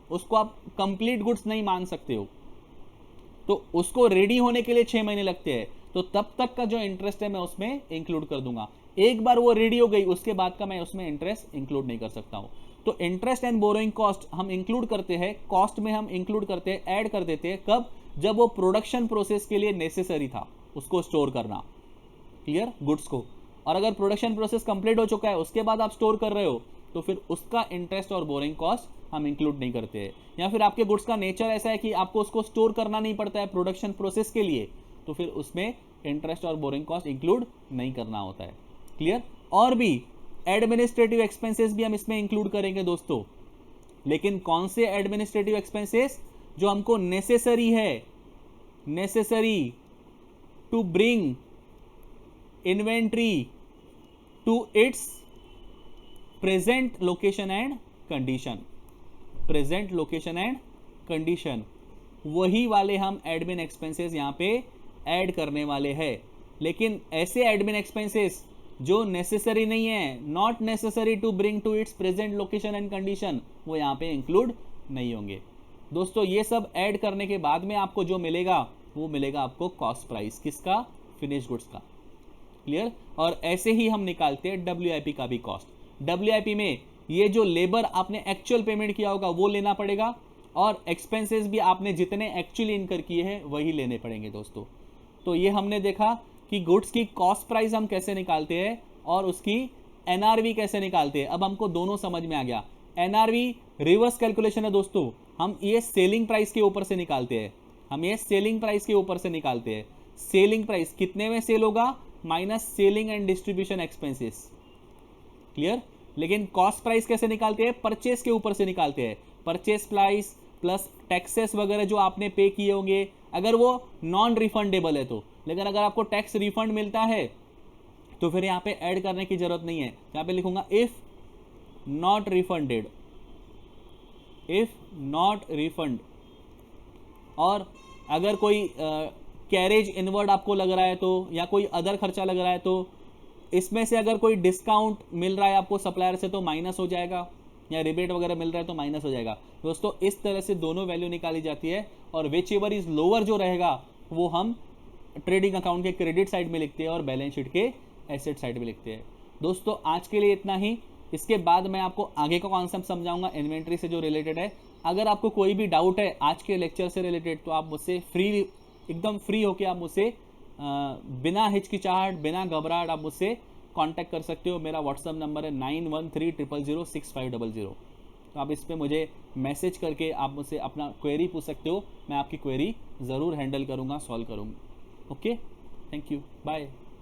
उसको आप कंप्लीट गुड्स नहीं मान सकते हो। तो उसको रेडी होने के लिए 6 महीने लगते हैं, तो तब तक का जो इंटरेस्ट है मैं उसमें इंक्लूड कर दूंगा। एक बार वो रेडी हो गई उसके बाद का मैं उसमें इंटरेस्ट इंक्लूड नहीं कर सकता हूं। तो इंटरेस्ट एंड बोरोइंग कॉस्ट हम इंक्लूड करते हैं, कॉस्ट में हम इंक्लूड करते हैं, ऐड कर देते हैं, कब? जब वो प्रोडक्शन प्रोसेस के लिए नेसेसरी था उसको स्टोर करना, क्लियर, गुड्स को। और अगर प्रोडक्शन प्रोसेस कंप्लीट हो चुका है उसके बाद आप स्टोर कर रहे हो, तो फिर उसका इंटरेस्ट और बोरिंग कॉस्ट हम इंक्लूड नहीं करते हैं। या फिर आपके गुड्स का नेचर ऐसा है कि आपको उसको स्टोर करना नहीं पड़ता है प्रोडक्शन प्रोसेस के लिए, तो फिर उसमें इंटरेस्ट और बोरिंग कॉस्ट इंक्लूड नहीं करना होता है, क्लियर। और भी एडमिनिस्ट्रेटिव एक्सपेंसेस भी हम इसमें इंक्लूड करेंगे दोस्तों, लेकिन कौन से एडमिनिस्ट्रेटिव एक्सपेंसेस? जो हमको नेसेसरी है, necessary to bring inventory to its present location and condition, present location and condition, वही वाले हम एडमिन एक्सपेंसेस यहाँ पे ऐड करने वाले हैं। लेकिन ऐसे एडमिन एक्सपेंसेस जो नेसेसरी नहीं है, not necessary to bring to its present location and condition, वो यहाँ पे इंक्लूड नहीं होंगे दोस्तों। ये सब ऐड करने के बाद में आपको जो मिलेगा वो मिलेगा आपको कॉस्ट प्राइस, किसका? फिनिश गुड्स का, क्लियर। और ऐसे ही हम निकालते हैं WIP का भी कॉस्ट। WIP में ये जो लेबर आपने एक्चुअल पेमेंट किया होगा वो लेना पड़ेगा, और एक्सपेंसेस भी आपने जितने एक्चुअली इनकर किए हैं वही लेने पड़ेंगे दोस्तों। तो ये हमने देखा कि गुड्स की कॉस्ट प्राइस हम कैसे निकालते हैं और उसकी NRV कैसे निकालते हैं। अब हमको दोनों समझ में आ गया। NRV रिवर्स कैलकुलेशन है दोस्तों, हम ये सेलिंग प्राइस के ऊपर से निकालते हैं, हम ये सेलिंग प्राइस के ऊपर से निकालते हैं। सेलिंग प्राइस कितने में सेल होगा, minus selling and distribution expenses, clear. लेकिन कॉस्ट प्राइस कैसे निकालते हैं? परचेस के ऊपर से निकालते हैं। परचेस प्राइस प्लस टैक्सेस वगैरह जो आपने पे किए होंगे, अगर वो नॉन रिफंडेबल है तो, लेकिन अगर आपको टैक्स रिफंड मिलता है तो फिर यहाँ पे ऐड करने की जरूरत नहीं है। यहाँ पे लिखूंगा if not refunded, if not refund. और अगर कोई कैरेज इनवर्ड आपको लग रहा है तो, या कोई अदर खर्चा लग रहा है तो, इसमें से अगर कोई डिस्काउंट मिल रहा है आपको सप्लायर से तो माइनस हो जाएगा, या रिबेट वगैरह मिल रहा है तो माइनस हो जाएगा दोस्तों। इस तरह से दोनों वैल्यू निकाली जाती है, और विच एवर इज लोअर जो रहेगा वो हम ट्रेडिंग अकाउंट के क्रेडिट साइड में लिखते हैं और बैलेंस शीट के एसेट साइड में लिखते हैं। दोस्तों आज के लिए इतना ही, इसके बाद मैं आपको आगे का कॉन्सेप्ट समझाऊंगा इन्वेंट्री से जो रिलेटेड है। अगर आपको कोई भी डाउट है आज के लेक्चर से रिलेटेड तो आप मुझसे फ्री, एकदम फ्री होके आप मुझसे बिना हिचकिचाहट, बिना घबराहट आप मुझसे कांटेक्ट कर सकते हो। मेरा व्हाट्सअप नंबर है 9130006500। तो आप इस पर मुझे मैसेज करके आप मुझसे अपना क्वेरी पूछ सकते हो, मैं आपकी क्वेरी ज़रूर हैंडल करूँगा, सॉल्व करूँगा। Okay, thank you, bye.